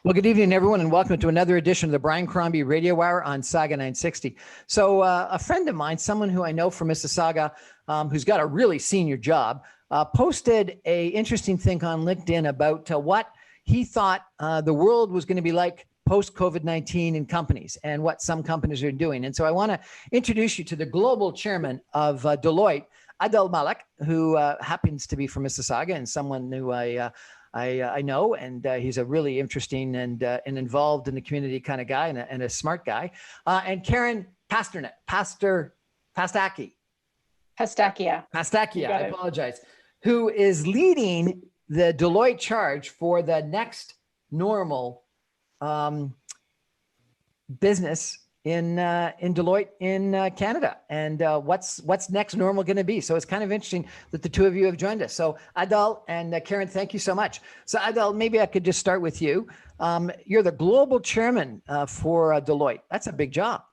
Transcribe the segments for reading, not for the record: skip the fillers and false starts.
Well, good evening, everyone, and welcome to another edition of the Brian Crombie Radio Hour on Saga 960. So a friend of mine, someone who I know from Mississauga, who's got a really senior job, posted a interesting thing on LinkedIn about what he thought the world was going to be like post-COVID-19 in companies and what some companies are doing. And so I want to introduce you to the global chairman of Deloitte, Adel Malek, who happens to be from Mississauga and someone who I know, and he's a really interesting and involved in the community kind of guy and a smart guy. And Karen Pastakia, I apologize, who is leading the Deloitte charge for the next normal business in Deloitte in Canada, and what's next normal going to be. So it's kind of interesting that the two of you have joined us. So Adel and Karen, thank you so much. So Adel, maybe I could just start with you. You're the global chairman for Deloitte. That's a big job.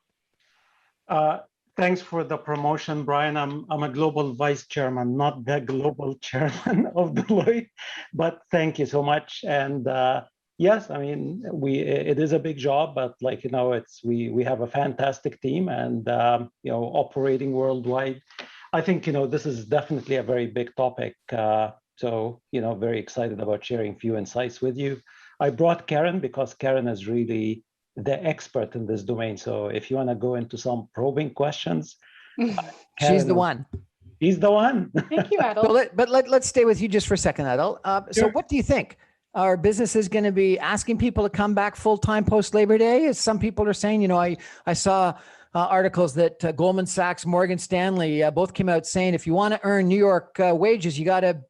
Thanks for the promotion, Brian. I'm a global vice chairman, not the global chairman of Deloitte, but thank you so much. And yes, I mean, it is a big job, but we have a fantastic team and operating worldwide. I think this is definitely a very big topic. So very excited about sharing a few insights with you. I brought Karen because Karen is really the expert in this domain. So if you want to go into some probing questions, she's the one. He's the one. Thank you, Adel. But let's stay with you just for a second, Adel. So what do you think? Are businesses going to be asking people to come back full-time post-Labor Day? As some people are saying, I saw articles that Goldman Sachs, Morgan Stanley both came out saying, if you want to earn New York wages, you got to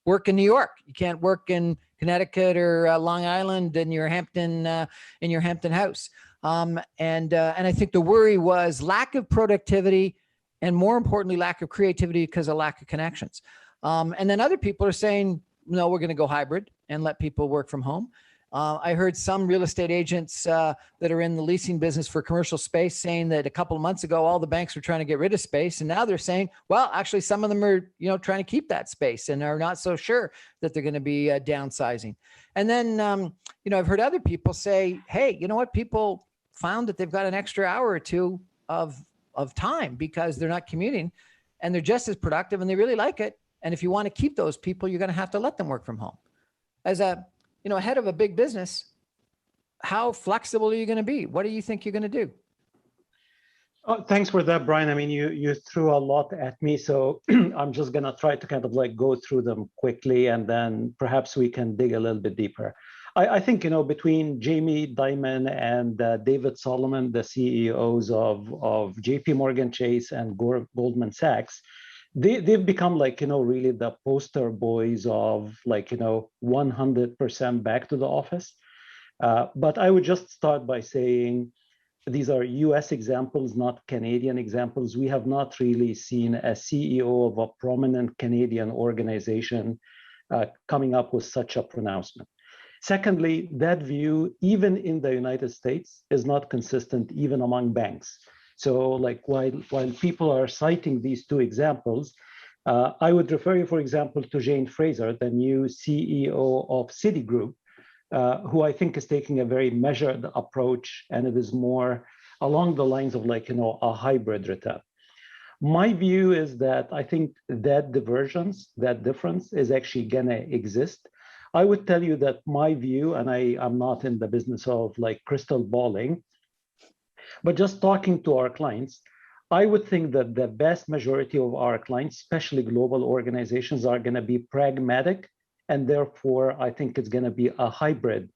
work in New York. You can't work in Connecticut or Long Island in your Hampton house. And I think the worry was lack of productivity and, more importantly, lack of creativity because of lack of connections. And then other people are saying, no, we're going to go hybrid and let people work from home. I heard some real estate agents that are in the leasing business for commercial space saying that a couple of months ago, all the banks were trying to get rid of space. And now they're saying, well, actually, some of them are, trying to keep that space and are not so sure that they're going to be downsizing. And then, I've heard other people say, hey, you know what? People found that they've got an extra hour or two of time because they're not commuting and they're just as productive and they really like it. And if you want to keep those people, you're going to have to let them work from home. As a head of a big business, how flexible are you going to be? What do you think you're going to do? Oh, thanks for that, Brian. I mean, you threw a lot at me, so I'm just going to try to kind of go through them quickly, and then perhaps we can dig a little bit deeper. I think, between Jamie Dimon and David Solomon, the CEOs of JP Morgan Chase and Goldman Sachs, they've become really the poster boys of 100% back to the office. But I would just start by saying these are US examples, not Canadian examples. We have not really seen a CEO of a prominent Canadian organization coming up with such a pronouncement. Secondly, that view, even in the United States, is not consistent even among banks. So while people are citing these two examples, I would refer you, for example, to Jane Fraser, the new CEO of Citigroup, who I think is taking a very measured approach, and it is more along the lines of a hybrid return. My view is that I think that divergence, that difference is actually gonna exist. I would tell you that my view, and I'm not in the business of crystal balling, but just talking to our clients, I would think that the vast majority of our clients, especially global organizations, are going to be pragmatic. And therefore, I think it's going to be a hybrid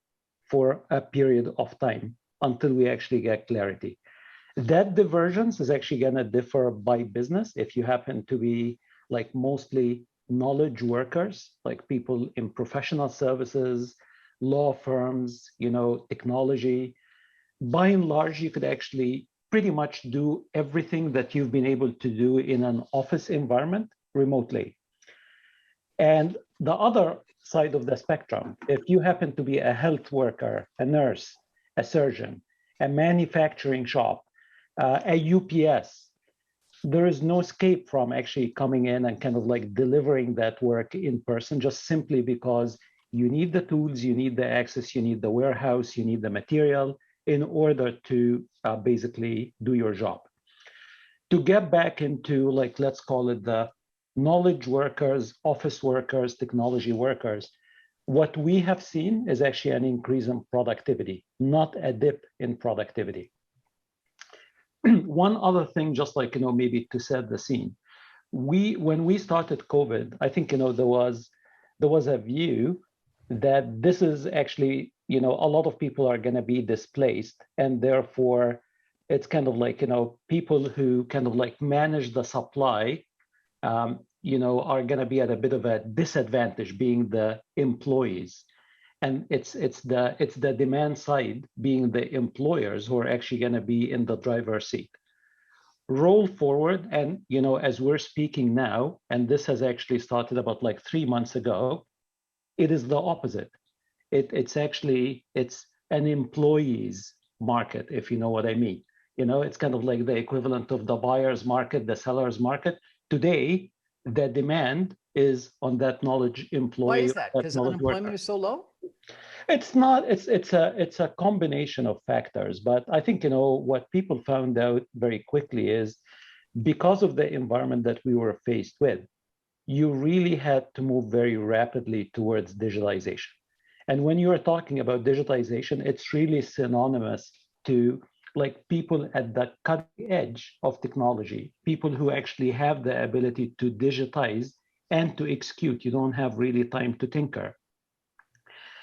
for a period of time until we actually get clarity. That divergence is actually going to differ by business. If you happen to be mostly knowledge workers, like people in professional services, law firms, technology, by and large, you could actually pretty much do everything that you've been able to do in an office environment remotely. And the other side of the spectrum, if you happen to be a health worker, a nurse, a surgeon, a manufacturing shop, a UPS, there is no escape from actually coming in and kind of delivering that work in person, just simply because You need the tools, you need the access, you need the warehouse, you need the material in order to basically do your job. To get back into, like, let's call it the knowledge workers, office workers, technology workers, what we have seen is actually an increase in productivity, not a dip in productivity. One other thing, just like, maybe to set the scene, when we started COVID, I think, there was a view that this is actually, a lot of people are going to be displaced, and therefore it's kind of like, people who kind of like manage the supply, are going to be at a bit of a disadvantage, being the employees. And it's the demand side, being the employers, who are actually going to be in the driver's seat. Roll forward, and as we're speaking now, and this has actually started about like 3 months ago, it is the opposite. It's an employees market, if you know what I mean. It's kind of like the equivalent of the buyer's market, the seller's market. Today, the demand is on that knowledge employee. Why is that? Because unemployment is so low? It's not. It's a combination of factors. But I think, what people found out very quickly is, because of the environment that we were faced with, you really had to move very rapidly towards digitalization. And when you're talking about digitalization, it's really synonymous to like people at the cutting edge of technology, people who actually have the ability to digitize and to execute. You don't have really time to tinker.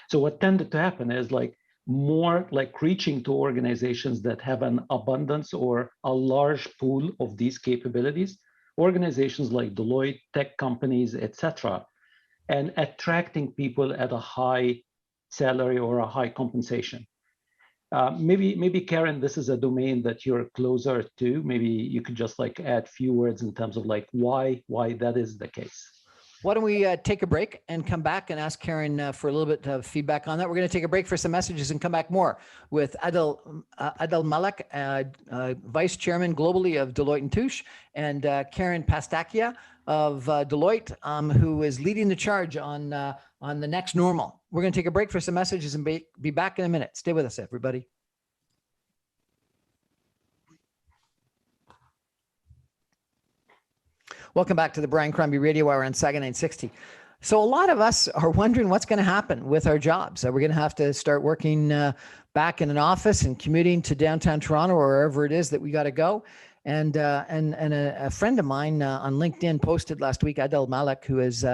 So what tended to happen is like more like reaching to organizations that have an abundance or a large pool of these capabilities, organizations like Deloitte, tech companies, etc., and attracting people at a high salary or a high compensation. Maybe Karen, this is a domain that you're closer to. Maybe you could just like add few words in terms of like why that is the case. Why don't we take a break and come back and ask Karen for a little bit of feedback on that. We're going to take a break for some messages and come back more with Adel Malak, Vice Chairman globally of Deloitte & Touche, and Karen Pastakia of Deloitte, who is leading the charge on the next normal. We're going to take a break for some messages and be back in a minute. Stay with us, everybody. Welcome back to the Brian Crombie Radio Hour on Saga 960. So a lot of us are wondering what's going to happen with our jobs. Are we going to have to start working back in an office and commuting to downtown Toronto or wherever it is that we got to go? And a friend of mine on LinkedIn posted last week, Adel Malak, who is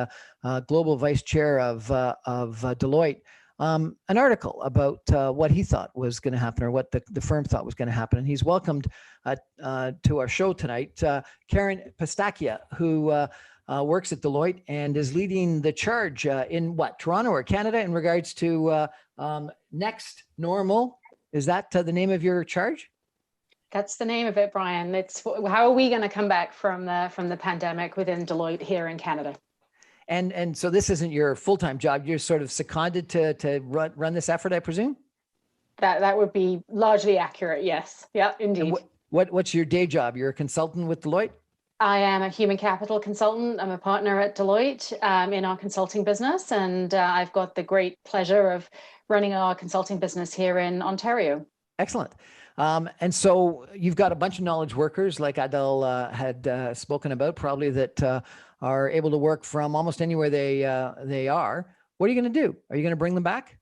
global vice chair of Deloitte, an article about what he thought was going to happen, or what the firm thought was going to happen. And he's welcomed to our show tonight Karen Pastakia, who works at Deloitte and is leading the charge in Toronto or Canada in regards to next normal. Is that the name of your charge? That's the name of it, Brian. It's how are we going to come back from the pandemic within Deloitte here in Canada? And so this isn't your full-time job. You're sort of seconded to run this effort, I presume? That would be largely accurate. Yes. Yeah, indeed. What's your day job? You're a consultant with Deloitte? I am a human capital consultant. I'm a partner at Deloitte in our consulting business, and I've got the great pleasure of running our consulting business here in Ontario. Excellent. And so you've got a bunch of knowledge workers, like Adel had spoken about, probably that are able to work from almost anywhere they are. What are you going to do? Are you going to bring them back?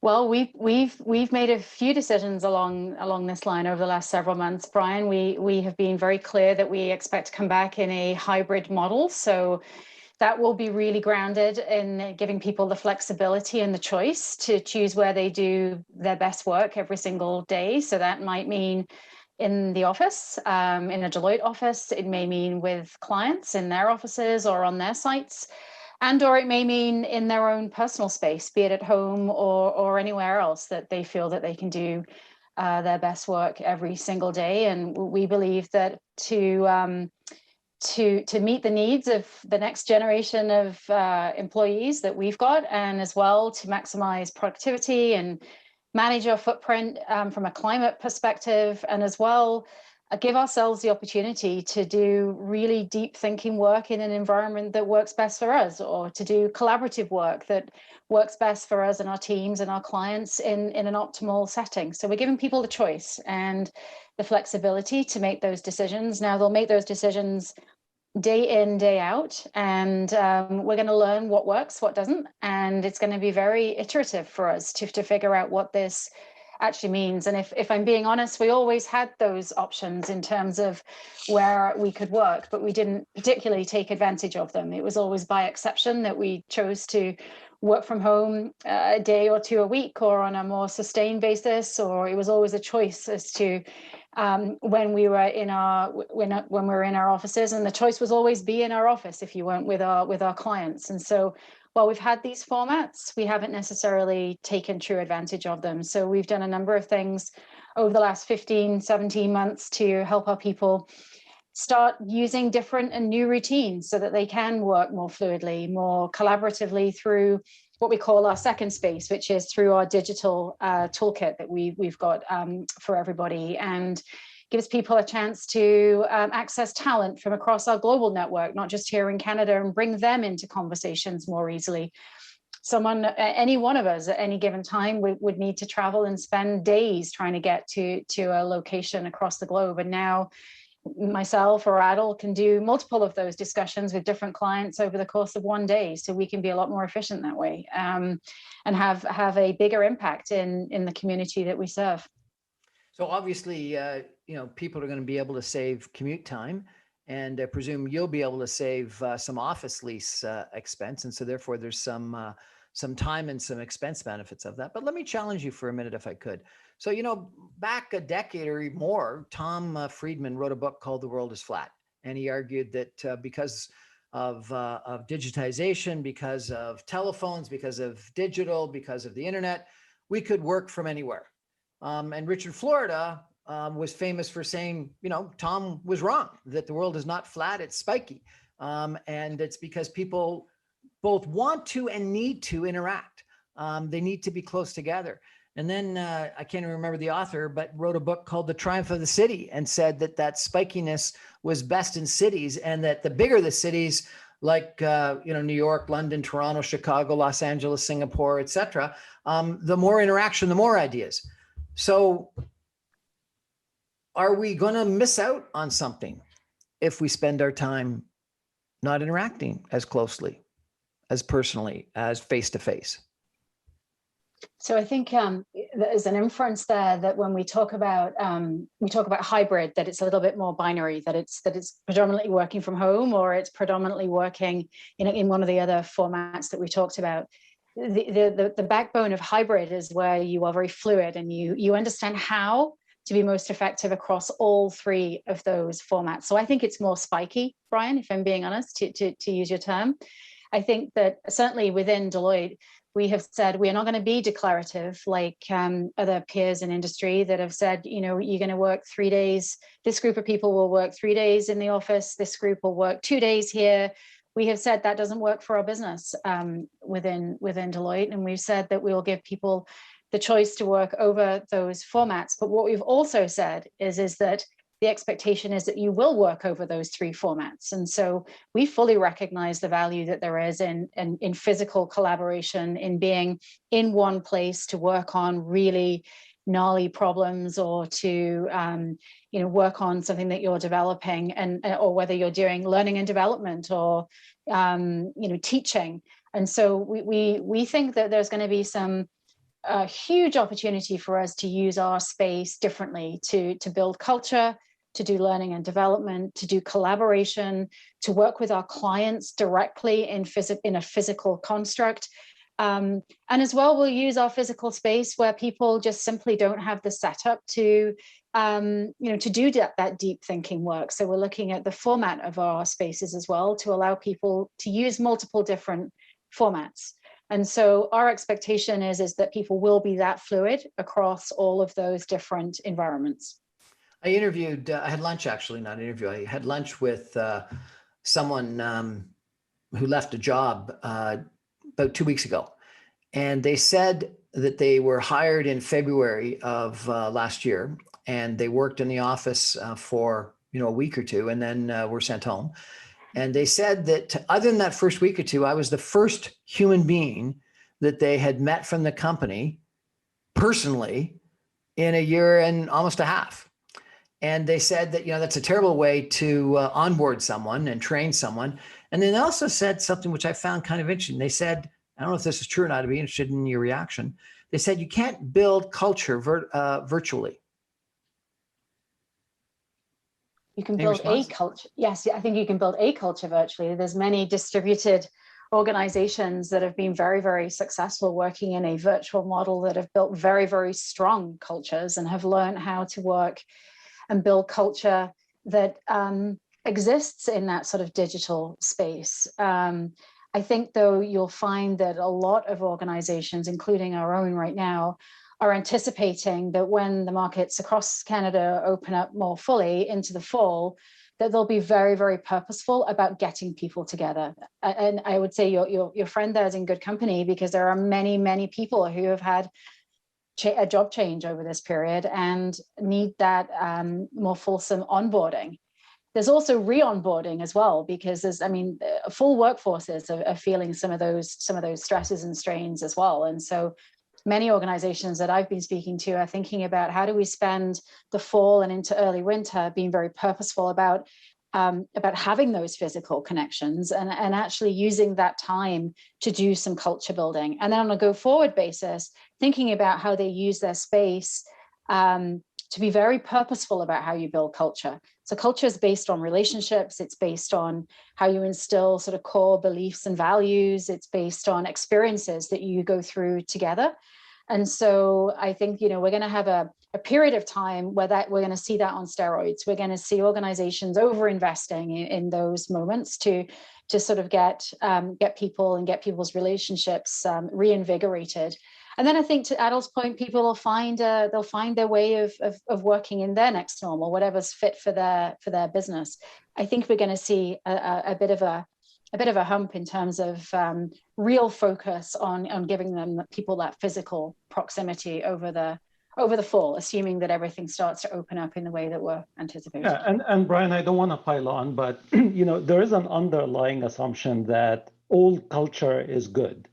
Well, we've made a few decisions along this line over the last several months, Brian. We have been very clear that we expect to come back in a hybrid model. So that will be really grounded in giving people the flexibility and the choice to choose where they do their best work every single day. So that might mean in the office, in a Deloitte office. It may mean with clients in their offices or on their sites, or it may mean in their own personal space, be it at home or anywhere else that they feel that they can do their best work every single day. And we believe that to meet the needs of the next generation of employees that we've got, and as well to maximize productivity and manage our footprint from a climate perspective, and as well give ourselves the opportunity to do really deep thinking work in an environment that works best for us, or to do collaborative work that works best for us and our teams and our clients in an optimal setting. So we're giving people the choice and the flexibility to make those decisions. Now they'll make those decisions day in, day out, and we're going to learn what works, what doesn't, and it's going to be very iterative for us to figure out what this actually means. And if I'm being honest, we always had those options in terms of where we could work, but we didn't particularly take advantage of them. It was always by exception that we chose to work from home a day or two a week, or on a more sustained basis, or it was always a choice as to when we were in our offices, and the choice was always be in our office if you weren't with our clients. And so while we've had these formats, we haven't necessarily taken true advantage of them. So we've done a number of things over the last 15, 17 months to help our people start using different and new routines so that they can work more fluidly, more collaboratively through what we call our second space, which is through our digital toolkit that we've got for everybody, and gives people a chance to access talent from across our global network, not just here in Canada, and bring them into conversations more easily. Any one of us at any given time would need to travel and spend days trying to get to a location across the globe. And now myself or Adil can do multiple of those discussions with different clients over the course of one day. So we can be a lot more efficient that way, and have a bigger impact in the community that we serve. So obviously, people are going to be able to save commute time, and I presume you'll be able to save some office lease expense. And so therefore there's some time and some expense benefits of that. But let me challenge you for a minute, if I could. So, back a decade or more, Tom Friedman wrote a book called The World is Flat. And he argued that because of digitization, because of telephones, because of digital, because of the internet, we could work from anywhere. And Richard Florida was famous for saying, Tom was wrong, that the world is not flat, it's spiky. And it's because people both want to and need to interact. They need to be close together. And then I can't even remember the author, but wrote a book called The Triumph of the City, and said that spikiness was best in cities, and that the bigger the cities, like New York, London, Toronto, Chicago, Los Angeles, Singapore, etc., the more interaction, the more ideas. So are we going to miss out on something if we spend our time not interacting as closely, as personally, as face-to-face? So I think there's an inference there that when we talk about hybrid, that it's a little bit more binary, that it's predominantly working from home, or it's predominantly working in one of the other formats that we talked about. The backbone of hybrid is where you are very fluid, and you understand how to be most effective across all three of those formats. So I think it's more spiky, Brian, if I'm being honest, to use your term. I think that certainly within Deloitte, we have said we are not going to be declarative like other peers in industry that have said, you're going to work 3 days. This group of people will work 3 days in the office. This group will work 2 days here. We have said that doesn't work for our business within Deloitte. And we've said that we will give people the choice to work over those formats. But what we've also said is that the expectation is that you will work over those three formats. And so we fully recognize the value that there is in physical collaboration, in being in one place to work on really gnarly problems, or to work on something that you're developing, or whether you're doing learning and development, or teaching. And so we think that there's going to be a huge opportunity for us to use our space differently, to build culture, to do learning and development, to do collaboration, to work with our clients directly in a physical construct. And as well, we'll use our physical space where people just simply don't have the setup to do that deep thinking work. So we're looking at the format of our spaces as well, to allow people to use multiple different formats. And so our expectation is that people will be that fluid across all of those different environments. I had lunch, actually, not an interview. I had lunch with someone who left a job about 2 weeks ago. And they said that they were hired in February of last year. and they worked in the office for a week or two, and then were sent home. And they said that other than that first week or two, I was the first human being that they had met from the company personally in a year and almost a half. And they said that, that's a terrible way to onboard someone and train someone. And then they also said something which I found kind of interesting. They said, I don't know if this is true or not, I'd be interested in your reaction. They said, you can't build culture virtually. You can build a culture. Yes, I think you can build a culture virtually. There's many distributed organizations that have been very, very successful working in a virtual model that have built very, very strong cultures and have learned how to work and build culture that exists in that sort of digital space. I think, though, you'll find that a lot of organizations, including our own right now, are anticipating that when the markets across Canada open up more fully into the fall, that they'll be very, very purposeful about getting people together. And I would say your friend there is in good company, because there are many, many people who have had a job change over this period and need that more fulsome onboarding. There's also re-onboarding as well, because full workforces are feeling some of those stresses and strains as well. And so many organizations that I've been speaking to are thinking about, how do we spend the fall and into early winter being very purposeful about having those physical connections and actually using that time to do some culture building. And then on a go forward basis, thinking about how they use their space to be very purposeful about how you build culture. So culture is based on relationships. It's based on how you instill sort of core beliefs and values. It's based on experiences that you go through together. And so I think, we're going to have a period of time where we're going to see that on steroids. We're going to see organizations over-investing in those moments to sort of get people and get people's relationships reinvigorated. And then I think, to Adil's point, people will find their way of working in their next normal, whatever's fit for their business. I think we're going to see a bit of a hump in terms of real focus on giving people that physical proximity over the fall, assuming that everything starts to open up in the way that we're anticipating. Yeah, and Brian, I don't want to pile on, but there is an underlying assumption that old culture is good.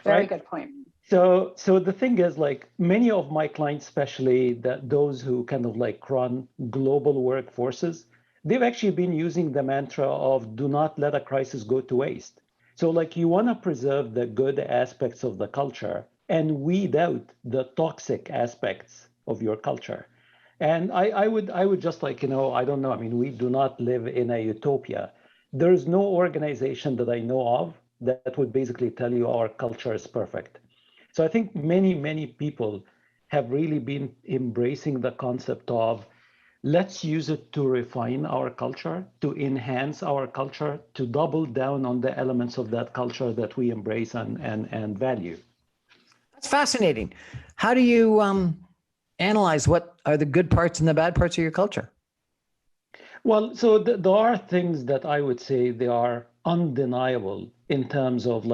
Very right? good point. So the thing is, like, many of my clients, especially those who kind of like run global workforces, they've actually been using the mantra of do not let a crisis go to waste. So like, you want to preserve the good aspects of the culture and weed out the toxic aspects of your culture. And I would just like, I don't know, we do not live in a utopia. There is no organization that I know of that would basically tell you our culture is perfect. So I think many, many people have really been embracing the concept of, let's use it to refine our culture, to enhance our culture, to double down on the elements of that culture that we embrace and value. That's fascinating. How do you analyze what are the good parts and the bad parts of your culture? Well, so there are things that I would say they are undeniable in terms of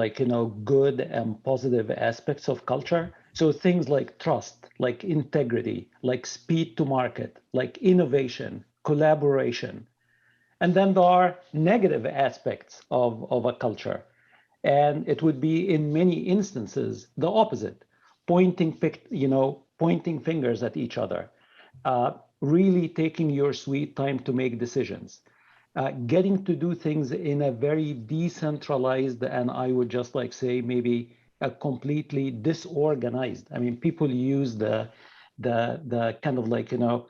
good and positive aspects of culture. So things like trust, like integrity, like speed to market, like innovation, collaboration. And then there are negative aspects of a culture. And it would be in many instances the opposite, pointing fingers at each other, really taking your sweet time to make decisions, getting to do things in a very decentralized, and I would just like say maybe a completely disorganized. People use the kind of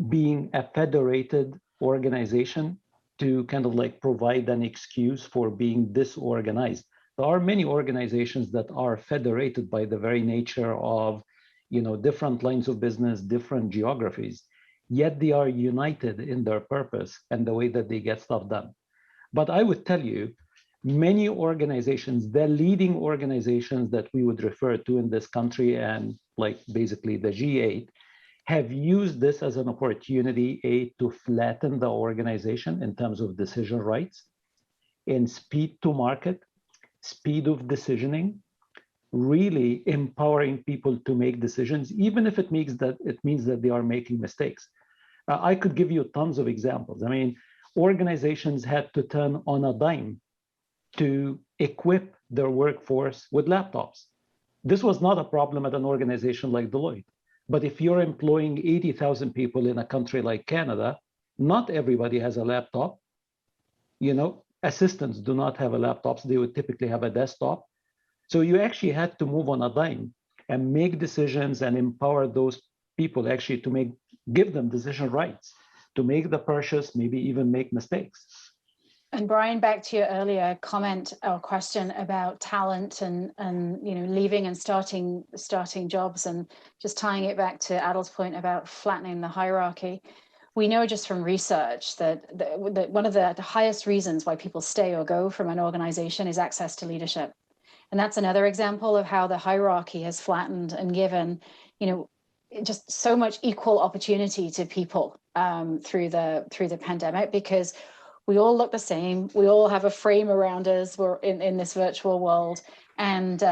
being a federated organization to kind of provide an excuse for being disorganized. There are many organizations that are federated by the very nature of different lines of business, different geographies, yet they are united in their purpose and the way that they get stuff done. But I would tell you, many organizations, the leading organizations that we would refer to in this country and basically the G8, have used this as an opportunity, to flatten the organization in terms of decision rights, in speed to market, speed of decisioning, really empowering people to make decisions, even if it means that they are making mistakes. I could give you tons of examples. I mean, organizations had to turn on a dime to equip their workforce with laptops. This was not a problem at an organization like Deloitte. But if you're employing 80,000 people in a country like Canada, not everybody has a laptop. You know, assistants do not have a laptops. They would typically have a desktop. So you actually had to move on a dime and make decisions and empower those people actually to give them decision rights, to make the purchase, maybe even make mistakes. And Brian, back to your earlier comment or question about talent and leaving and starting jobs, and just tying it back to Adil's point about flattening the hierarchy. We know just from research that one of the highest reasons why people stay or go from an organization is access to leadership. And that's another example of how the hierarchy has flattened and given, just so much equal opportunity to people through the pandemic, because we all look the same. We all have a frame around us. We're in this virtual world, and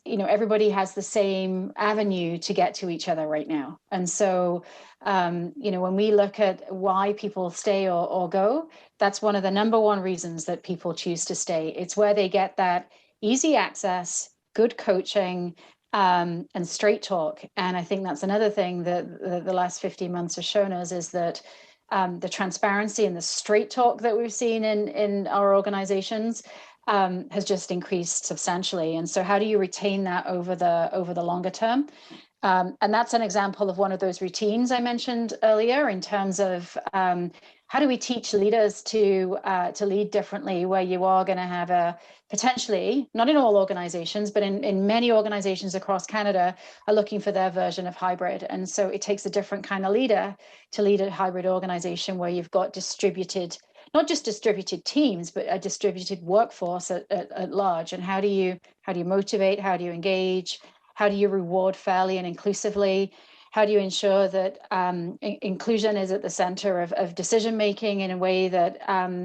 everybody has the same avenue to get to each other right now. And so, when we look at why people stay or go, that's one of the number one reasons that people choose to stay. It's where they get that easy access, good coaching, and straight talk. And I think that's another thing that the last 15 months has shown us, is that the transparency and the straight talk that we've seen in our organizations has just increased substantially. And so how do you retain that over the longer term? And that's an example of one of those routines I mentioned earlier, in terms of how do we teach leaders to lead differently, where you are going to have a potentially, not in all organizations, but in many organizations across Canada, are looking for their version of hybrid. And so it takes a different kind of leader to lead a hybrid organization where you've got distributed, not just distributed teams, but a distributed workforce at large. And how do you motivate? How do you engage? How do you reward fairly and inclusively? How do you ensure that inclusion is at the center of decision making in a way that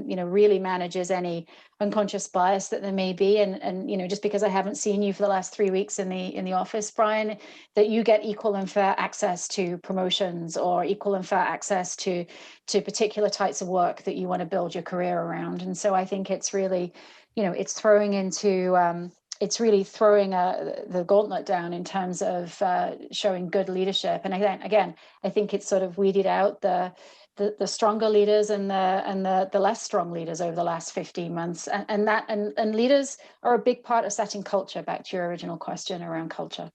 really manages any unconscious bias that there may be? And just because I haven't seen you for the last 3 weeks in the office, Brian, that you get equal and fair access to promotions, or equal and fair access to particular types of work that you want to build your career around. And so I think it's really, it's throwing into it's really throwing the gauntlet down in terms of showing good leadership. And again, I think it's sort of weeded out the stronger leaders and the less strong leaders over the last 15 months. And leaders are a big part of setting culture, back to your original question around culture.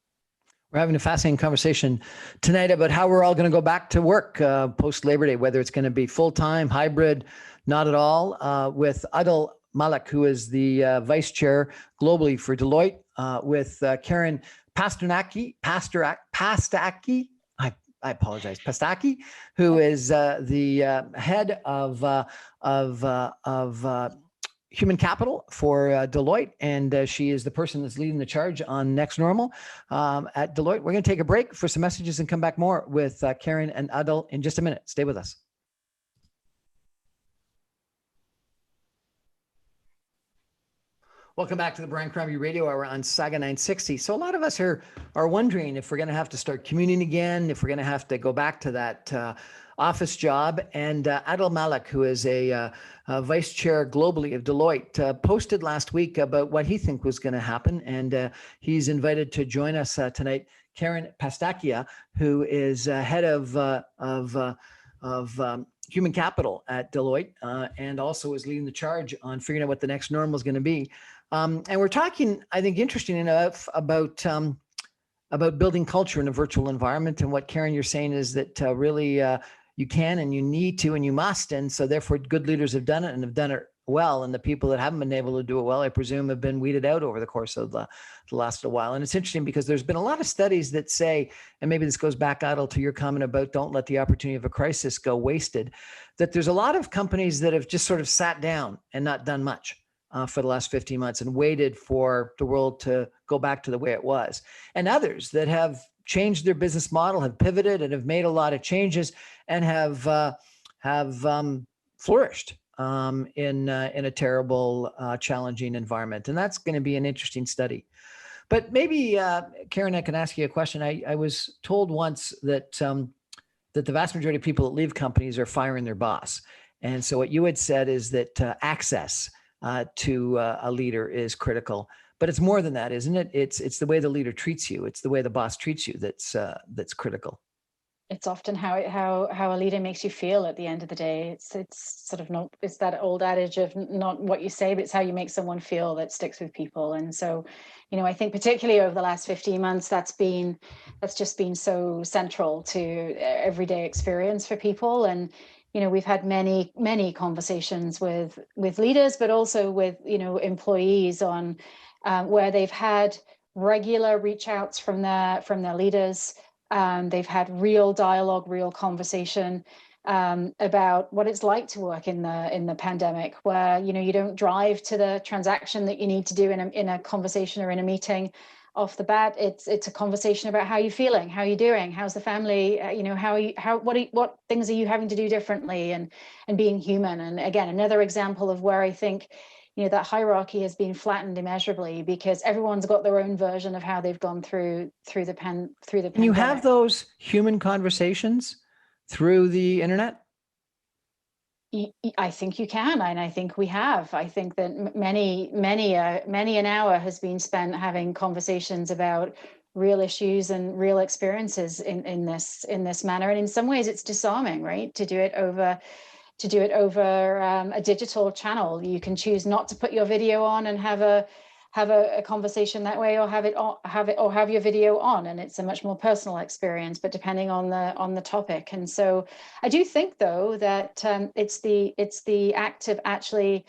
We're having a fascinating conversation tonight about how we're all going to go back to work post Labor Day, whether it's going to be full-time, hybrid, not at all, with Adil Malik, who is the vice chair globally for Deloitte, with Karen Pastaki, I apologize, Pastaki, who is the head of human capital for Deloitte, and she is the person that's leading the charge on Next Normal at Deloitte. We're going to take a break for some messages and come back more with Karen and Adil in just a minute. Stay with us. Welcome back to the Brian Crombie Radio Hour on Saga 960. So a lot of us are wondering if we're going to have to start commuting again, if we're going to have to go back to that office job. And Adil Malik, who is a vice chair globally of Deloitte, posted last week about what he thinks was going to happen. And he's invited to join us tonight Karen Pastakia, who is head of human capital at Deloitte, and also is leading the charge on figuring out what the next normal is going to be. And we're talking, I think, interesting enough about building culture in a virtual environment. And what, Karen, you're saying is that really you can and you need to and you must. And so therefore good leaders have done it and have done it well. And the people that haven't been able to do it well, I presume, have been weeded out over the course of the last little while. And it's interesting because there's been a lot of studies that say, and maybe this goes back, Adil, to your comment about don't let the opportunity of a crisis go wasted, that there's a lot of companies that have just sort of sat down and not done much for the last 15 months and waited for the world to go back to the way it was. And others that have changed their business model, have pivoted and have made a lot of changes and have flourished in a terrible, challenging environment. And that's going to be an interesting study. But maybe, Karen, I can ask you a question. I was told once that that the vast majority of people that leave companies are firing their boss. And so what you had said is that access to a leader is critical. But it's more than that, isn't it? It's the way the leader treats you. It's the way the boss treats you that's critical. It's often how a leader makes you feel at the end of the day. It's sort of not, it's that old adage of not what you say, but it's how you make someone feel that sticks with people. And so, you know, I think particularly over the last 15 months, that's just been so central to everyday experience for people. And, you know, we've had many conversations with leaders, but also with, you know, employees on where they've had regular reach outs from their leaders. They've had real dialogue, real conversation about what it's like to work in the pandemic, where, you know, you don't drive to the transaction that you need to do in a conversation or in a meeting off the bat. It's a conversation about how you're feeling, how you're doing, how's the family, you know, what things are you having to do differently, and being human. And again, another example of where I think, you know, that hierarchy has been flattened immeasurably because everyone's got their own version of how they've gone through the pandemic. Can you have those human conversations through the internet? I think you can, and I think we have. I think that many an hour has been spent having conversations about real issues and real experiences in this manner. And in some ways, it's disarming, right? To do it over a digital channel. You can choose not to put your video on and have a conversation that way, or have your video on, and it's a much more personal experience, but depending on the topic. And so I do think, though, that it's the act of actually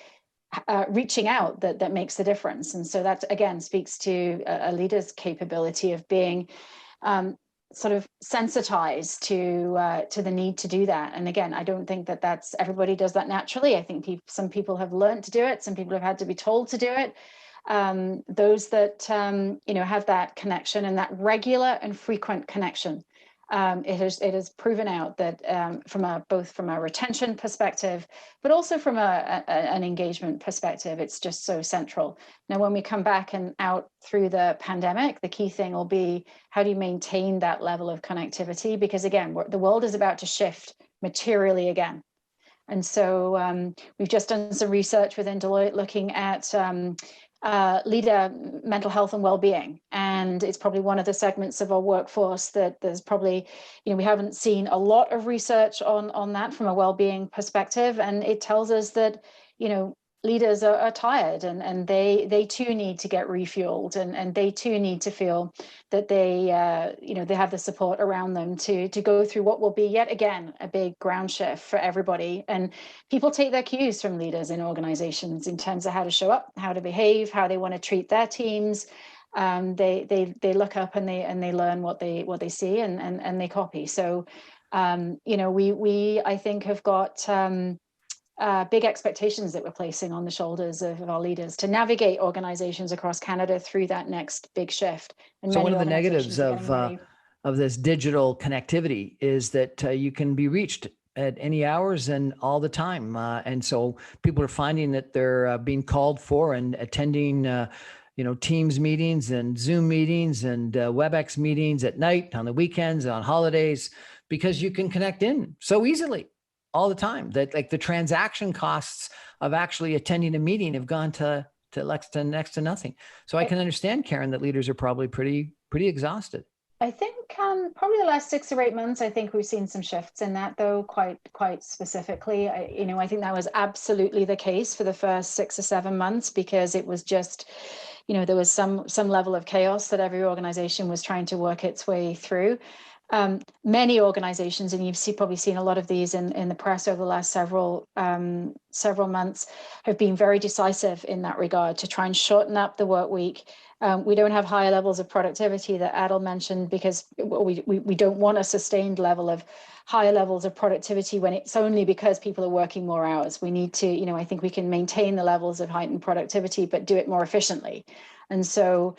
reaching out that makes the difference. And so that again speaks to a leader's capability of being sort of sensitized to the need to do that. And again, I don't think that's everybody does that naturally. I think some people have learned to do it. Some people have had to be told to do it. Those that you know, have that connection and that regular and frequent connection, it has proven out that both from a retention perspective, but also from an engagement perspective, it's just so central. Now, when we come back and out through the pandemic, the key thing will be, how do you maintain that level of connectivity? Because again, the world is about to shift materially again. And so we've just done some research within Deloitte looking at leader mental health and well-being, and it's probably one of the segments of our workforce that there's probably, you know, we haven't seen a lot of research on that from a well-being perspective, and it tells us that, you know, leaders are tired, and they too need to get refueled, and they too need to feel that they you know, they have the support around them to go through what will be yet again a big ground shift for everybody. And people take their cues from leaders in organizations in terms of how to show up, how to behave, how they want to treat their teams. They look up and they learn what they see, and they copy. So you know, we I think have got big expectations that we're placing on the shoulders of our leaders to navigate organizations across Canada through that next big shift. And so one of the negatives of this digital connectivity is that you can be reached at any hours and all the time. And so people are finding that they're being called for and attending you know, Teams meetings and Zoom meetings and WebEx meetings at night, on the weekends, on holidays, because you can connect in so easily all the time, that like the transaction costs of actually attending a meeting have gone to next to nothing. So I can understand, Karen, that leaders are probably pretty exhausted. I think probably the last 6 or 8 months, I think we've seen some shifts in that, though, quite specifically. You know, I think that was absolutely the case for the first 6 or 7 months, because it was just, you know, there was some level of chaos that every organization was trying to work its way through. Many organizations, and you've probably seen a lot of these in the press over the last several months, have been very decisive in that regard to try and shorten up the work week. We don't have higher levels of productivity that Adil mentioned, because we don't want a sustained level of higher levels of productivity when it's only because people are working more hours. We need to, you know, I think we can maintain the levels of heightened productivity, but do it more efficiently. And so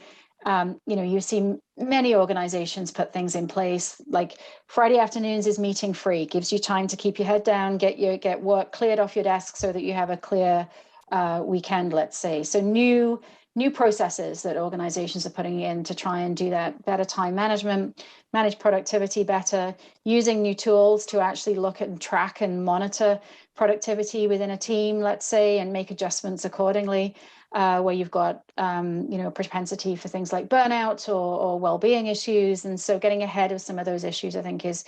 you know, you've seen many organizations put things in place, like Friday afternoons is meeting free, gives you time to keep your head down, get work cleared off your desk so that you have a clear weekend, let's say. So new new processes that organizations are putting in to try and do that better time management, manage productivity better, using new tools to actually look at and track and monitor productivity within a team, let's say, and make adjustments accordingly, where you've got propensity for things like burnout or well-being issues. And so getting ahead of some of those issues, I think, is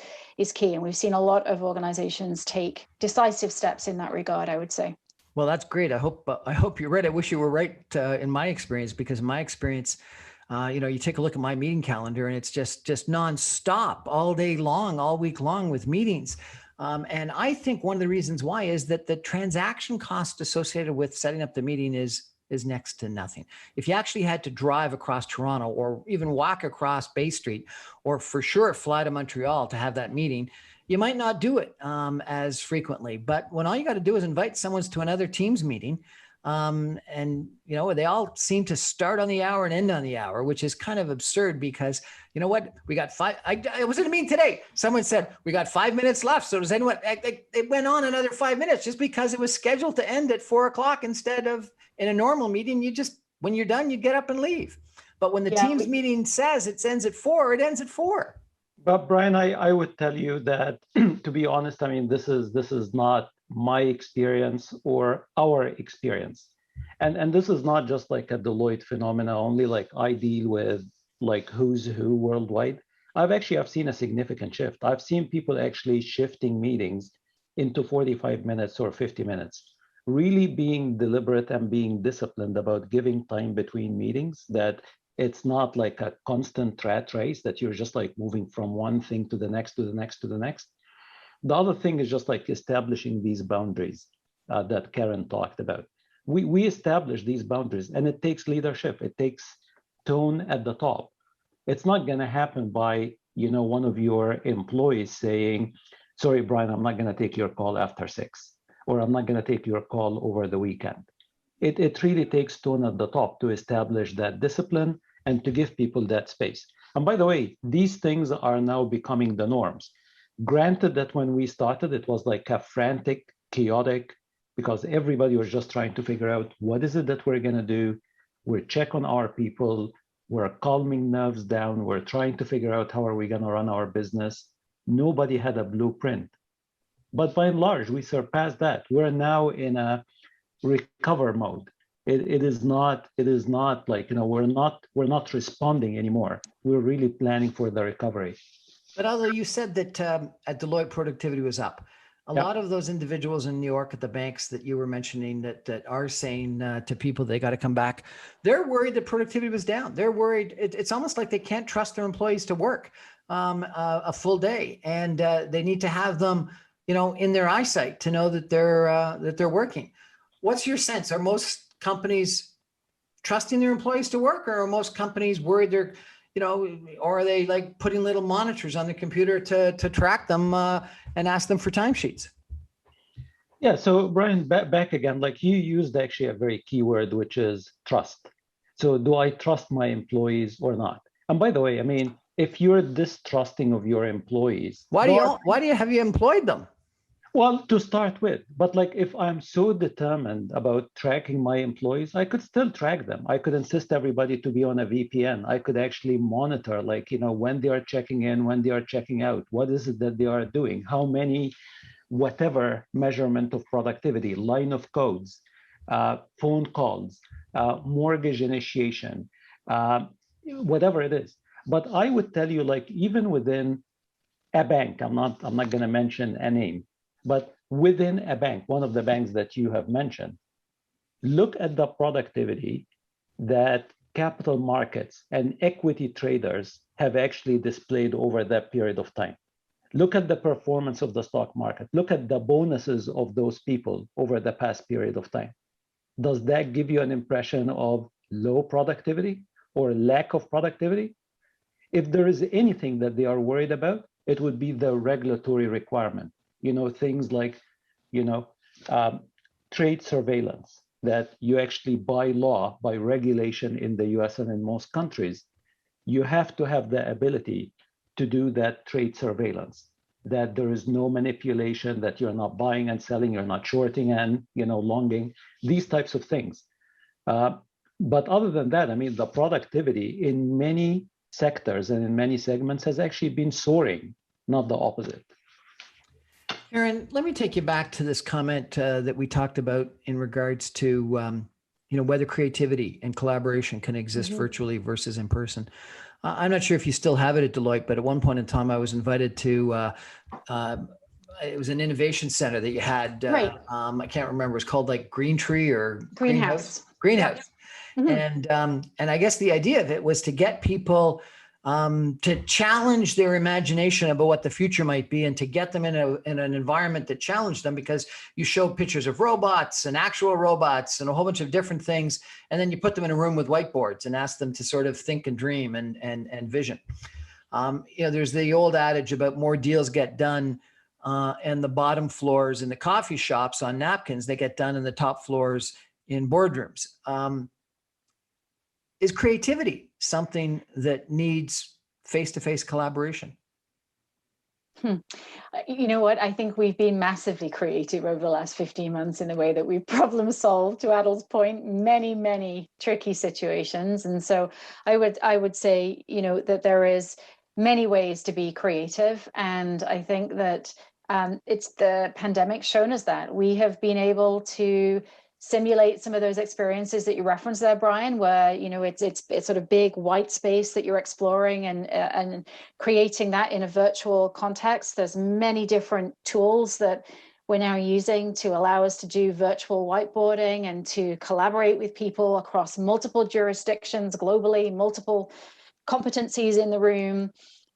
key. And we've seen a lot of organizations take decisive steps in that regard, I would say. Well, that's great. I hope you're right. I wish you were right in my experience, because in my experience, you take a look at my meeting calendar and it's just nonstop all day long, all week long with meetings. And I think one of the reasons why is that the transaction cost associated with setting up the meeting is next to nothing. If you actually had to drive across Toronto or even walk across Bay Street, or for sure fly to Montreal to have that meeting, you might not do it as frequently. But when all you got to do is invite someone to another Teams meeting, and they all seem to start on the hour and end on the hour, which is kind of absurd, because you know what? We got five. I was in a meeting today. Someone said we got 5 minutes left. So does anyone? It went on another 5 minutes just because it was scheduled to end at 4 o'clock instead of in a normal meeting. When you're done, you get up and leave. But when the Teams meeting says it ends at 4, it ends at 4. But Brian, I would tell you that, to be honest, I mean, this is not my experience or our experience. And this is not just like a Deloitte phenomena only. Like, I deal with like who's who worldwide. I've seen a significant shift. I've seen people actually shifting meetings into 45 minutes or 50 minutes, really being deliberate and being disciplined about giving time between meetings, that it's not like a constant rat race that you're just like moving from one thing to the next, to the next, to the next. The other thing is just like establishing these boundaries that Karen talked about. We establish these boundaries, and it takes leadership. It takes tone at the top. It's not going to happen by, one of your employees saying, sorry, Brian, I'm not going to take your call after 6, or I'm not going to take your call over the weekend. It really takes tone at the top to establish that discipline and to give people that space. And by the way, these things are now becoming the norms. Granted that when we started, it was like a frantic, chaotic, because everybody was just trying to figure out what is it that we're going to do. We're check on our people. We're calming nerves down. We're trying to figure out how are we going to run our business. Nobody had a blueprint. But by and large, we surpassed that. We're now in a recover mode. It is not like, we're not responding anymore. We're really planning for the recovery. But although you said that at Deloitte productivity was up, a lot of those individuals in New York at the banks that you were mentioning that are saying to people they got to come back, they're worried that productivity was down. They're worried. It's almost like they can't trust their employees to work a full day, and they need to have them, in their eyesight to know that they're working. What's your sense? Are most companies trusting their employees to work, or are most companies worried they're, or are they like putting little monitors on the computer to track them and ask them for timesheets? Yeah. So Brian, back again, like you used actually a very key word, which is trust. So do I trust my employees or not? And by the way, I mean, if you're distrusting of your employees, why do you have you employed them? Well, to start with, but like if I'm so determined about tracking my employees, I could still track them. I could insist everybody to be on a VPN. I could actually monitor, like, when they are checking in, when they are checking out, what is it that they are doing, how many, whatever measurement of productivity, line of codes, phone calls, mortgage initiation, whatever it is. But I would tell you, like, even within a bank, I'm not going to mention a name, but within a bank, one of the banks that you have mentioned, look at the productivity that capital markets and equity traders have actually displayed over that period of time. Look at the performance of the stock market. Look at the bonuses of those people over the past period of time. Does that give you an impression of low productivity or lack of productivity? If there is anything that they are worried about, it would be the regulatory requirement. Things like, trade surveillance, that you actually by law, by regulation in the US and in most countries, you have to have the ability to do that trade surveillance, that there is no manipulation, that you're not buying and selling, you're not shorting and, longing, these types of things. But other than that, I mean, the productivity in many sectors and in many segments has actually been soaring, not the opposite. Aaron, let me take you back to this comment that we talked about in regards to whether creativity and collaboration can exist virtually versus in person. I'm not sure if you still have it at Deloitte, but at one point in time, I was invited to. It was an innovation center that you had. Right. I can't remember. It was called like Green Tree or Greenhouse. Greenhouse. Yep. And I guess the idea of it was to get people to challenge their imagination about what the future might be, and to get them in an environment that challenged them, because you show pictures of robots and actual robots and a whole bunch of different things, and then you put them in a room with whiteboards and ask them to sort of think and dream and vision. There's the old adage about more deals get done and the bottom floors in the coffee shops on napkins, they get done in the top floors in boardrooms. Is creativity something that needs face-to-face collaboration? You know what? I think we've been massively creative over the last 15 months in the way that we've problem solved, to Adil's point, many, many tricky situations. And so I would say, that there is many ways to be creative. And I think that it's the pandemic shown us that. We have been able to simulate some of those experiences that you referenced there, Brian, where it's sort of big white space that you're exploring and creating that in a virtual context. There's many different tools that we're now using to allow us to do virtual whiteboarding and to collaborate with people across multiple jurisdictions globally, multiple competencies in the room.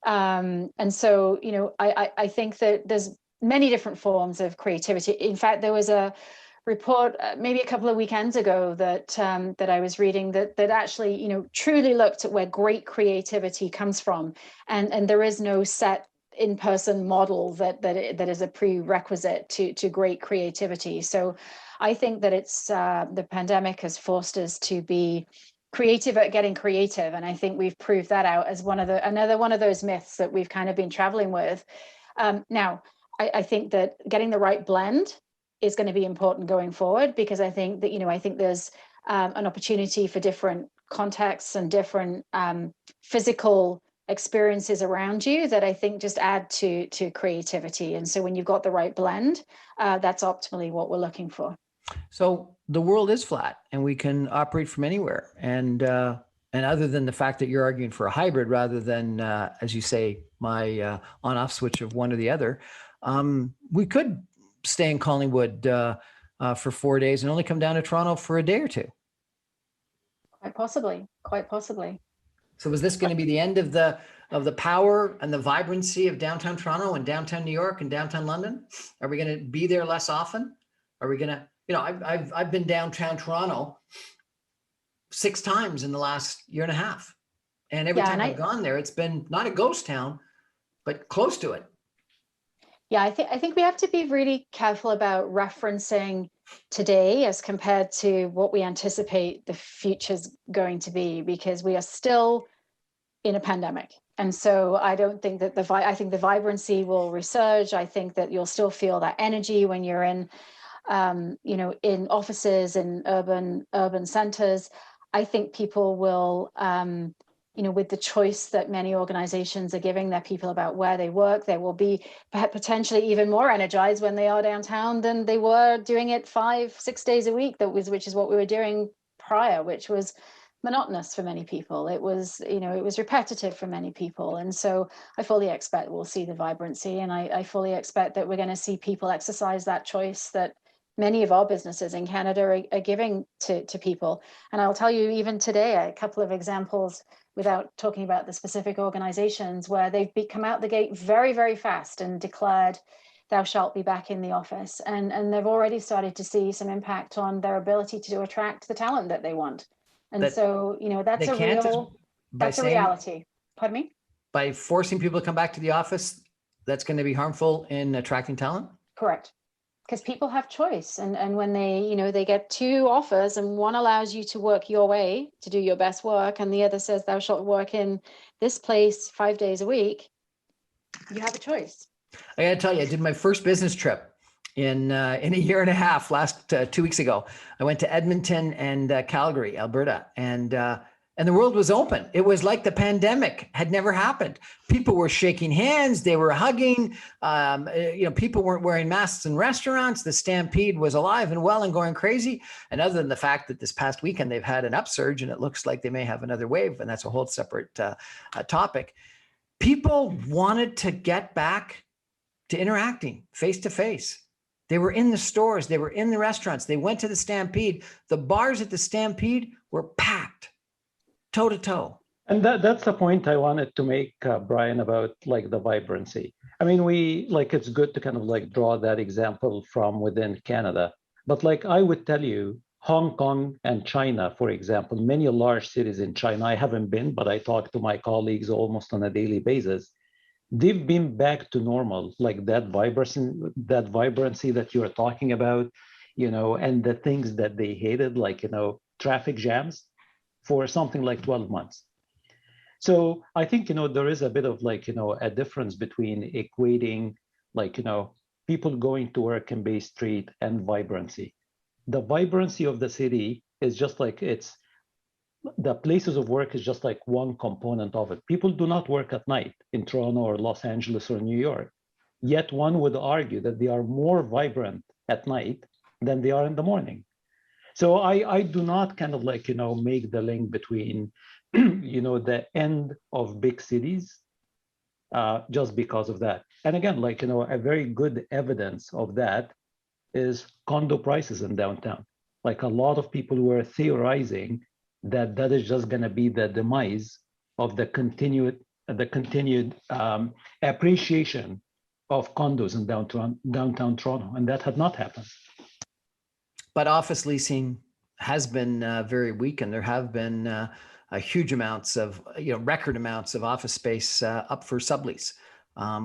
And so, I think that there's many different forms of creativity. In fact, there was a report maybe a couple of weekends ago that I was reading that actually truly looked at where great creativity comes from, and there is no set in-person model that is a prerequisite to great creativity. So I think that it's the pandemic has forced us to be creative at getting creative, and I think we've proved that out as another one of those myths that we've kind of been traveling with. Now I think that getting the right blend is going to be important going forward, because I think that, I think there's an opportunity for different contexts and different physical experiences around you that I think just add to creativity. And so when you've got the right blend, that's optimally what we're looking for. So the world is flat and we can operate from anywhere. And other than the fact that you're arguing for a hybrid rather than, as you say, my on-off switch of one or the other, we could stay in Collingwood for 4 days and only come down to Toronto for a day or two. Quite possibly. So is this going to be the end of the power and the vibrancy of downtown Toronto and downtown New York and downtown London? Are we going to be there less often? Are we going to, I've been downtown Toronto 6 times in the last year and a half. And every time I've gone there, it's been not a ghost town, but close to it. Yeah, I think we have to be really careful about referencing today as compared to what we anticipate the future's going to be, because we are still in a pandemic. And so I don't think that I think the vibrancy will resurge. I think that you'll still feel that energy when you're in, in offices, in urban centers. I think people will, with the choice that many organizations are giving their people about where they work, they will be potentially even more energized when they are downtown than they were doing it 5-6 days a week. Which is what we were doing prior, which was monotonous for many people. It was repetitive for many people. And so I fully expect we'll see the vibrancy, and I fully expect that we're going to see people exercise that choice that many of our businesses in Canada are giving to people. And I'll tell you, even today, a couple of examples, without talking about the specific organizations, where they've come out the gate very, very fast and declared, thou shalt be back in the office. And they've already started to see some impact on their ability to attract the talent that they want. And so, that's a reality. Pardon me? By forcing people to come back to the office, that's going to be harmful in attracting talent? Correct. Because people have choice, and when they get 2 offers, and one allows you to work your way to do your best work, and the other says thou shalt work in this place 5 days a week, you have a choice. I got to tell you, I did my first business trip in a year and a half. Last 2 weeks ago, I went to Edmonton and Calgary, Alberta, and the world was open. It was like the pandemic had never happened. People were shaking hands, they were hugging. People weren't wearing masks in restaurants. The stampede was alive and well and going crazy. And other than the fact that this past weekend they've had an upsurge and it looks like they may have another wave, and that's a whole separate topic. People wanted to get back to interacting face to face. They were in the stores, they were in the restaurants, they went to the Stampede. The bars at the Stampede were packed, toe to toe. And that's the point I wanted to make, Brian, about like the vibrancy. I mean, it's good to kind of like draw that example from within Canada. But like I would tell you, Hong Kong and China, for example, many large cities in China, I haven't been, but I talk to my colleagues almost on a daily basis. They've been back to normal, like that vibrancy that you're talking about, and the things that they hated, like, traffic jams, for something like 12 months. So I think, there is a bit of like, a difference between equating, like, people going to work in Bay Street and vibrancy. The vibrancy of the city is just like the places of work is just like one component of it. People do not work at night in Toronto or Los Angeles or New York. Yet one would argue that they are more vibrant at night than they are in the morning. So I do not kind of like, make the link between, the end of big cities just because of that. And again, like, a very good evidence of that is condo prices in downtown. Like a lot of people were theorizing that is just going to be the demise of the continued appreciation of condos in downtown Toronto, and that had not happened. But office leasing has been very weak, and there have been huge amounts of, record amounts of office space up for sublease.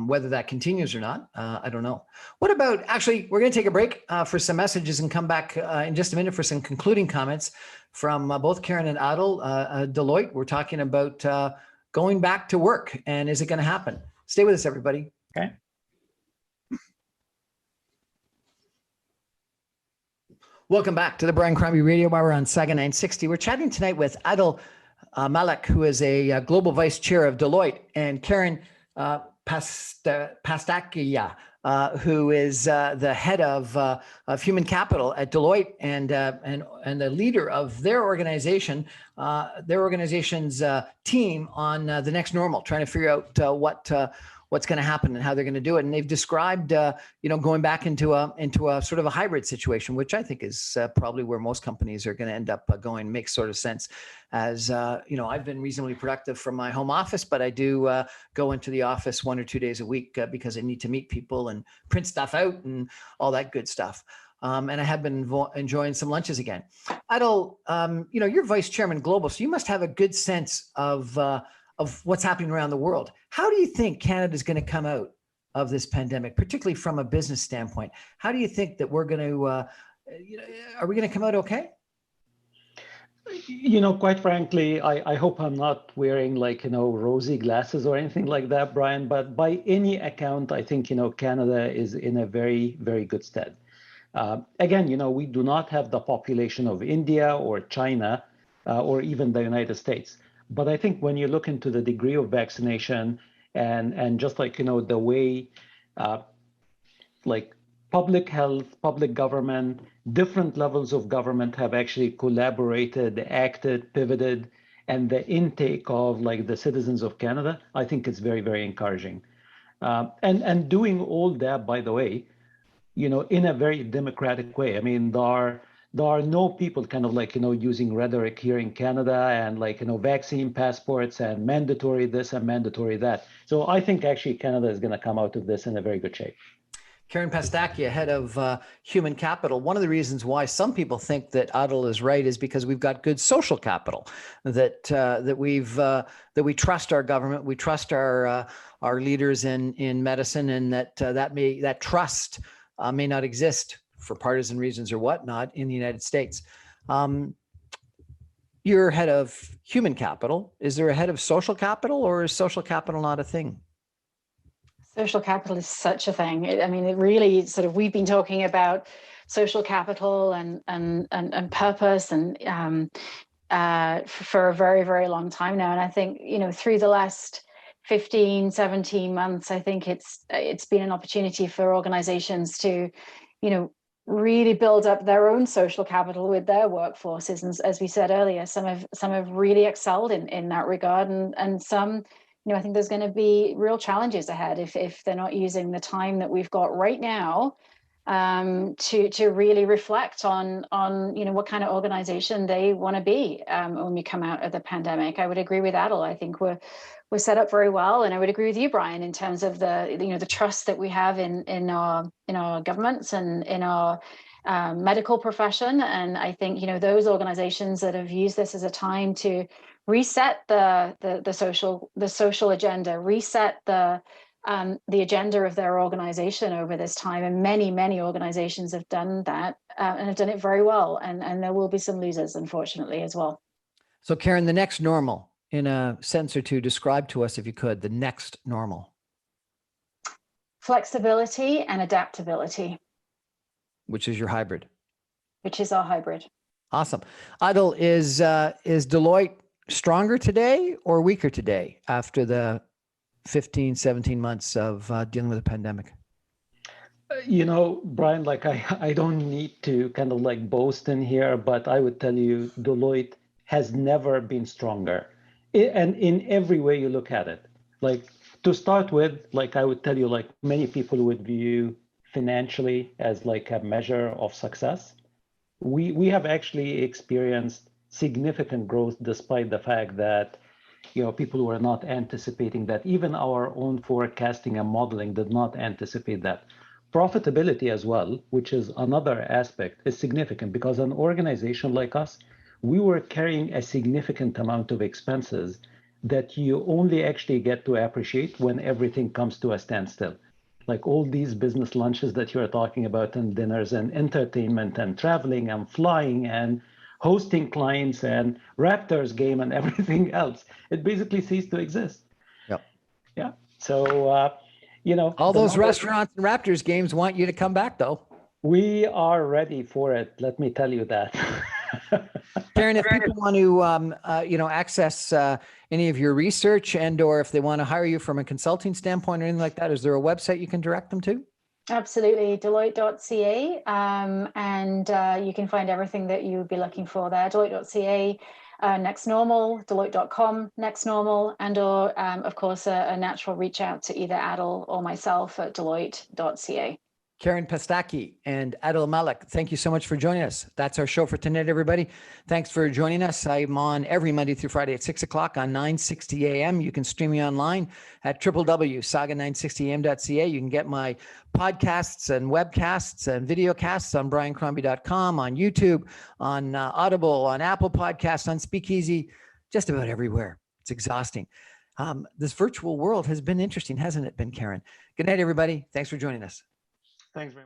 Whether that continues or not, I don't know. What about, actually, we're going to take a break for some messages and come back in just a minute for some concluding comments from both Karen and Adel. Deloitte, we're talking about going back to work, and is it going to happen? Stay with us, everybody. Okay. Welcome back to the Brian Crombie Radio Hour on Saga 960. We're chatting tonight with Adel Malek, who is a global vice chair of Deloitte, and Karen Pastakia, who is the head of human capital at Deloitte and the leader of their organization's team on the next normal, trying to figure out what's going to happen and how they're going to do it. And they've described, going back into a sort of a hybrid situation, which I think is probably where most companies are going to end up going. Makes sort of sense. As I've been reasonably productive from my home office, but I do go into the office 1 or 2 days a week because I need to meet people and print stuff out and all that good stuff. And I have been enjoying some lunches again. Adel, you're vice chairman global, so you must have a good sense of what's happening around the world. How do you think Canada is going to come out of this pandemic, particularly from a business standpoint? How do you think that we're going to, are we going to come out okay? Quite frankly, I hope I'm not wearing like, rosy glasses or anything like that, Brian, but by any account, I think, Canada is in a very, very good stead. Again, we do not have the population of India or China or even the United States. But I think when you look into the degree of vaccination and just like, the way like public health, public government, different levels of government have actually collaborated, acted, pivoted, and the intake of like the citizens of Canada, I think it's very, very encouraging. And doing all that, by the way, in a very democratic way. I mean, there are no people kind of like, using rhetoric here in Canada and like, vaccine passports and mandatory this and mandatory that. So I think actually Canada is going to come out of this in a very good shape. Karen Pastakia, head of human capital. One of the reasons why some people think that Adel is right is because we've got good social capital, that we trust our government, we trust our leaders in medicine, and that trust may not exist for partisan reasons or whatnot in the United States. You're head of human capital. Is there a head of social capital, or is social capital not a thing? Social capital is such a thing. I mean, it really sort of, we've been talking about social capital and purpose and for a very, very long time now. And I think, you know, through the last 15, 17 months, I think it's been an opportunity for organizations to, you know, really build up their own social capital with their workforces. And as we said earlier, some have really excelled in that regard, and some, you know, I think there's going to be real challenges ahead if they're not using the time that we've got right now to really reflect on you know, what kind of organization they want to be when we come out of the pandemic. I would agree with Adil. I think we're set up very well, and I would agree with you, Brian, in terms of the, you know, the trust that we have in our governments and in our medical profession. And I think, you know, those organizations that have used this as a time to reset the social agenda, reset the agenda of their organization over this time, and many organizations have done that and have done it very well. And there will be some losers, unfortunately, as well. So, Karen, the next normal, in a sentence or two, describe to us, if you could, the next normal. Flexibility and adaptability. Which is your hybrid. Which is our hybrid. Awesome. Adil, is Deloitte stronger today or weaker today after the 15, 17 months of dealing with the pandemic? You know, Brian, like I don't need to kind of like boast in here, but I would tell you Deloitte has never been stronger. And in every way you look at it. Like, to start with, like I would tell you, like many people would view financially as like a measure of success. We have actually experienced significant growth despite the fact that, you know, people were not anticipating that. Even our own forecasting and modeling did not anticipate that. Profitability as well, which is another aspect, is significant because an organization like us, we were carrying a significant amount of expenses that you only actually get to appreciate when everything comes to a standstill. Like all these business lunches that you're talking about, and dinners and entertainment and traveling and flying and hosting clients and Raptors game and everything else, it basically ceased to exist. Yep. Yeah. So, you know, all those restaurants and Raptors games want you to come back, though. We are ready for it. Let me tell you that. Karen, if people want to, you know, access any of your research or if they want to hire you from a consulting standpoint or anything like that, is there a website you can direct them to? Absolutely, Deloitte.ca, and you can find everything that you would be looking for there. Deloitte.ca, Next Normal, Deloitte.com, Next Normal, and or of course a natural reach out to either Adil or myself at Deloitte.ca. Karen Pastaki and Adil Malik, thank you so much for joining us. That's our show for tonight, everybody. Thanks for joining us. I'm on every Monday through Friday at 6 o'clock on 960 AM. You can stream me online at www.saga960am.ca. You can get my podcasts and webcasts and videocasts on briancrombie.com, on YouTube, on Audible, on Apple Podcasts, on Speakeasy, just about everywhere. It's exhausting. This virtual world has been interesting, hasn't it been, Karen? Good night, everybody. Thanks for joining us. Thanks very much.